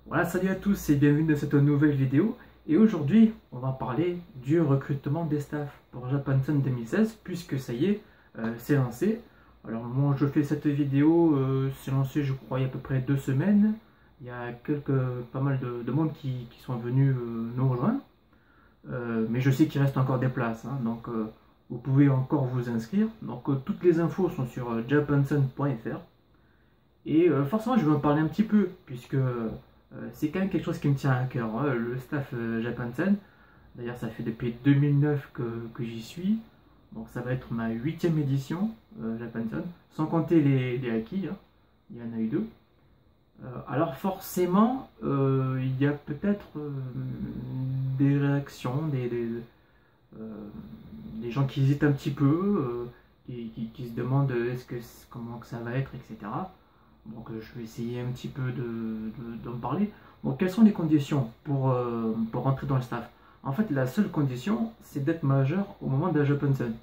Voilà, salut à tous et bienvenue dans cette nouvelle vidéo. Et aujourd'hui, on va parler du recrutement des staffs pour Japanson 2016, puisque ça y est, c'est lancé. Alors moi, je fais cette vidéo, c'est lancé, je crois, il y a à peu près 2 semaines. Il y a pas mal de monde qui sont venus nous rejoindre. Mais je sais qu'il reste encore des places, hein, donc vous pouvez encore vous inscrire. Donc toutes les infos sont sur japanson.fr. Et forcément, je vais en parler un petit peu, puisque c'est quand même quelque chose qui me tient à cœur, hein, le staff Japansen. D'ailleurs, ça fait depuis 2009 que j'y suis. Donc ça va être ma 8e édition Japansen, sans compter les acquis, hein. Il y en a eu 2. Alors forcément, il y a peut-être des réactions, des gens qui hésitent un petit peu, qui se demandent comment que ça va être, etc. Donc je vais essayer un petit peu d'en parler. Donc quelles sont les conditions pour rentrer dans le staff? En fait, la seule condition, c'est d'être majeur au moment de la Japansen.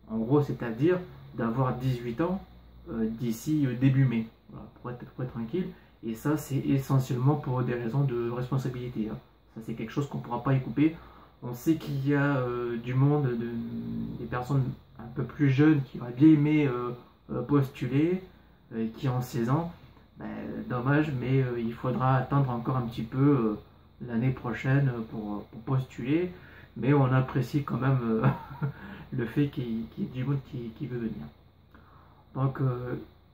En gros, c'est-à-dire d'avoir 18 ans d'ici début mai, voilà, pour être tranquille. Et ça, c'est essentiellement pour des raisons de responsabilité, hein. Ça, c'est quelque chose qu'on ne pourra pas y couper. On sait qu'il y a du monde, des personnes un peu plus jeunes qui auraient bien aimé postuler, qui ont 16 ans. Ben, dommage, mais il faudra attendre encore un petit peu l'année prochaine pour postuler. Mais on apprécie quand même le fait qu'il y ait du monde qui veut venir. Donc,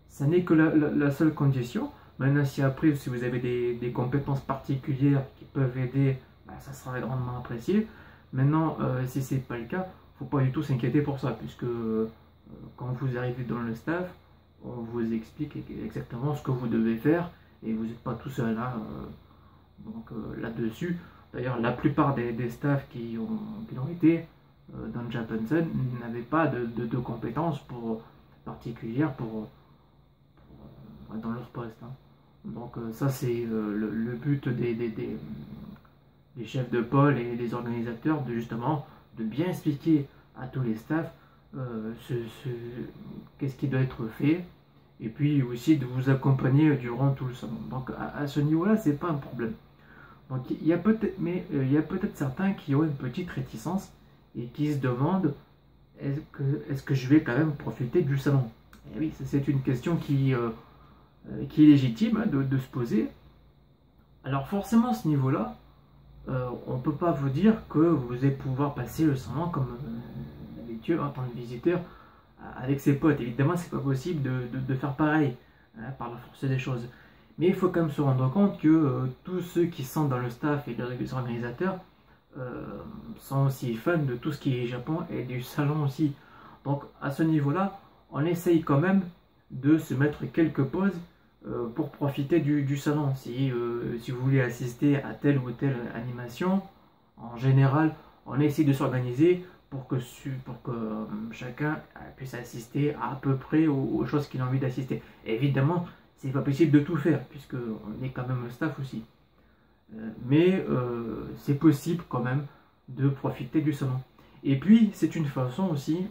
ça n'est que la seule condition. Maintenant, si après, si vous avez des compétences particulières qui peuvent aider, ben, ça sera grandement apprécié. Maintenant, si ce n'est pas le cas, il ne faut pas du tout s'inquiéter pour ça, puisque quand vous arrivez dans le staff, on vous explique exactement ce que vous devez faire et vous n'êtes pas tout seul, hein. Donc là-dessus, d'ailleurs, la plupart des staffs qui ont été dans le Japansen n'avaient pas de compétences particulières dans leur poste, hein. Donc ça, c'est le but des chefs de pôle et des organisateurs, justement de bien expliquer à tous les staffs qu'est-ce qui doit être fait, et puis aussi de vous accompagner durant tout le salon. Donc à ce niveau-là, c'est pas un problème. Donc il y a peut-être certains qui ont une petite réticence et qui se demandent est-ce que je vais quand même profiter du salon? Et oui, c'est une question qui est légitime, hein, de se poser. Alors forcément, à ce niveau-là, on ne peut pas vous dire que vous allez pouvoir passer le salon comme d'habitude en tant que visiteur avec ses potes. Évidemment, c'est pas possible de faire pareil, hein, par la force des choses. Mais il faut quand même se rendre compte que tous ceux qui sont dans le staff et les organisateurs sont aussi fans de tout ce qui est Japon et du salon aussi. Donc à ce niveau-là, on essaye quand même de se mettre quelques pauses pour profiter du salon. Si vous voulez assister à telle ou telle animation, en général, on essaie de s'organiser pour que chacun puisse assister à peu près aux choses qu'il a envie d'assister. Évidemment, c'est pas possible de tout faire, puisque on est quand même un staff aussi. Mais c'est possible quand même de profiter du salon. Et puis, c'est une façon aussi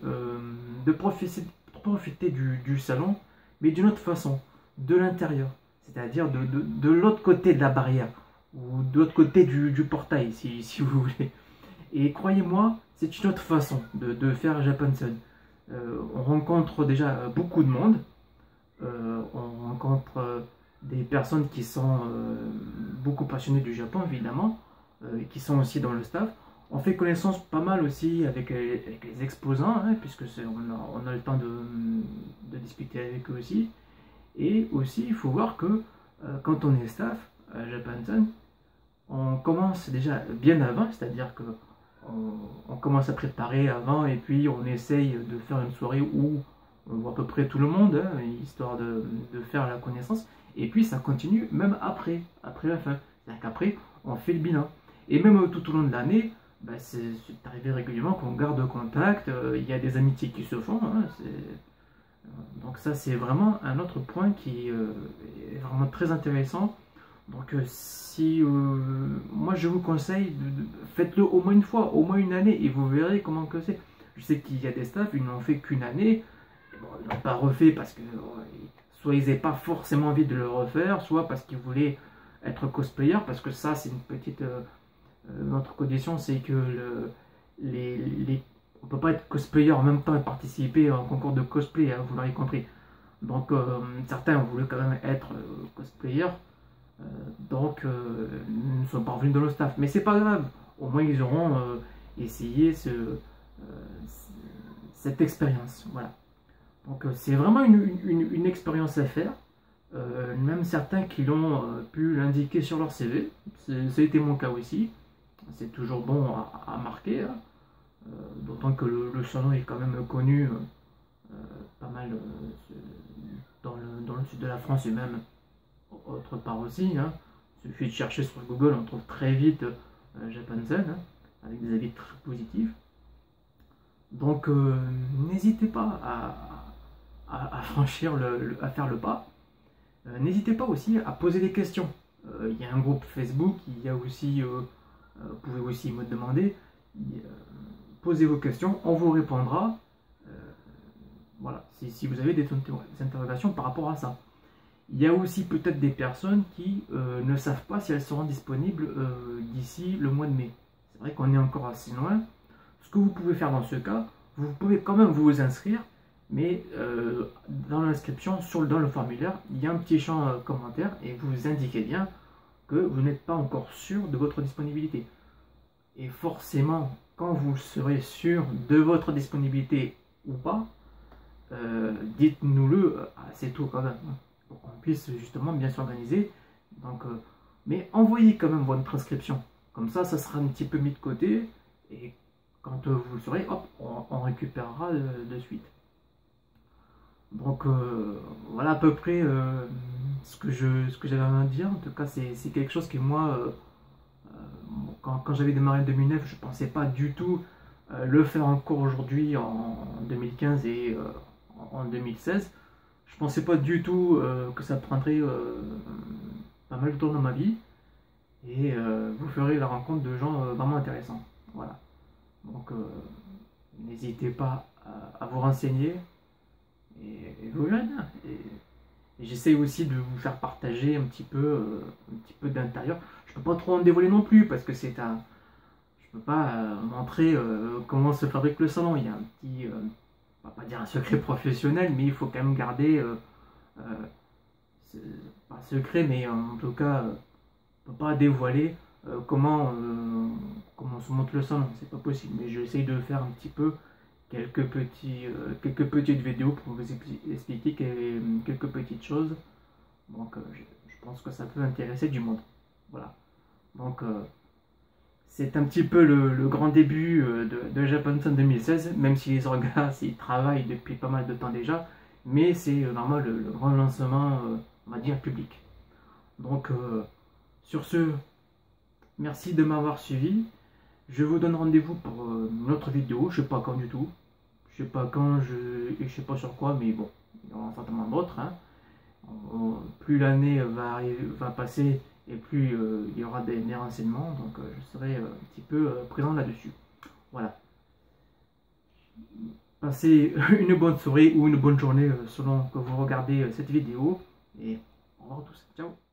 de profiter du salon, mais d'une autre façon, de l'intérieur, c'est-à-dire de l'autre côté de la barrière, ou de l'autre côté du portail, si vous voulez. Et croyez-moi, c'est une autre façon de faire Japansen. On rencontre déjà beaucoup de monde, on rencontre des personnes qui sont beaucoup passionnées du Japon, évidemment, qui sont aussi dans le staff. On fait connaissance pas mal aussi avec les exposants, hein, puisque on a le temps de discuter avec eux aussi. Et aussi, il faut voir que quand on est staff à Japansen, on commence déjà bien avant, c'est-à-dire que on commence à préparer avant, et puis on essaye de faire une soirée où on voit à peu près tout le monde, hein, histoire de faire la connaissance. Et puis ça continue même après la fin. C'est-à-dire qu'après, on fait le bilan. Et même tout au long de l'année, bah, c'est arrivé régulièrement qu'on garde contact, il y a des amitiés qui se font, hein, donc ça, c'est vraiment un autre point qui est vraiment très intéressant. Donc moi je vous conseille, faites-le au moins une fois, au moins une année, et vous verrez comment que c'est. Je sais qu'il y a des staffs, ils n'ont fait qu'une année, bon, ils n'ont pas refait parce que soit ils n'avaient pas forcément envie de le refaire, soit parce qu'ils voulaient être cosplayer, parce que ça c'est une petite notre condition, c'est que on peut pas être cosplayer en même temps et participer à un concours de cosplay, hein, vous l'aurez compris. Donc certains ont voulu quand même être cosplayer, donc ils ne sont pas revenus dans le staff, mais c'est pas grave, au moins ils auront essayé cette expérience, voilà. Donc c'est vraiment une expérience à faire. Même certains qui l'ont pu l'indiquer sur leur CV, ça a été mon cas aussi. C'est toujours bon à marquer, hein. D'autant que le salon est quand même connu pas mal dans le sud de la France et même autre part aussi, hein. Il suffit de chercher sur Google, on trouve très vite Japanzen, hein, avec des avis très positifs. Donc n'hésitez pas à franchir à faire le pas. N'hésitez pas aussi à poser des questions. Il y a un groupe Facebook, il y a aussi, vous pouvez aussi me demander, posez vos questions, on vous répondra. Voilà, si vous avez des interrogations par rapport à ça. Il y a aussi peut-être des personnes qui ne savent pas si elles seront disponibles d'ici le mois de mai. C'est vrai qu'on est encore assez loin. Ce que vous pouvez faire dans ce cas, vous pouvez quand même vous inscrire, mais dans l'inscription, dans le formulaire, il y a un petit champ commentaire et vous indiquez bien que vous n'êtes pas encore sûr de votre disponibilité. Et forcément, quand vous serez sûr de votre disponibilité ou pas, dites-nous-le assez tôt quand même, hein, pour qu'on puisse justement bien s'organiser. Donc, mais envoyez quand même votre inscription. Comme ça sera un petit peu mis de côté et quand vous le saurez, hop, on récupérera de suite. Donc voilà à peu près ce que j'avais à dire. En tout cas, c'est quelque chose que moi, quand j'avais démarré en 2009, je ne pensais pas du tout le faire encore aujourd'hui en 2015 et en 2016. Je ne pensais pas du tout que ça prendrait pas mal de temps dans ma vie. Et vous ferez la rencontre de gens vraiment intéressants. Voilà. Donc n'hésitez pas à vous renseigner. Et vous verrez bien. Et j'essaie aussi de vous faire partager un petit peu d'intérieur. Je peux pas trop en dévoiler non plus parce que je peux pas montrer comment se fabrique le salon. Il y a un petit, on va pas dire un secret professionnel, mais il faut quand même garder, pas secret, mais en tout cas, on peut pas dévoiler comment se monte le salon. C'est pas possible. Mais j'essaie de faire un petit peu quelques petites vidéos pour vous expliquer quelques petites choses. Donc je pense que ça peut intéresser du monde. Voilà. Donc c'est un petit peu le grand début de Japanzen 2016, même si les orgas ils travaillent depuis pas mal de temps déjà, mais c'est vraiment le grand lancement, on va dire, public. Donc sur ce, merci de m'avoir suivi. Je vous donne rendez-vous pour une autre vidéo, je sais pas quand du tout. Je sais pas quand, je sais pas sur quoi, mais bon, il y en aura certainement d'autres, hein. Plus l'année va passer et plus il y aura des renseignements, donc je serai un petit peu présent là-dessus. Voilà. Passez une bonne soirée ou une bonne journée selon que vous regardez cette vidéo, et au revoir à tous. Ciao.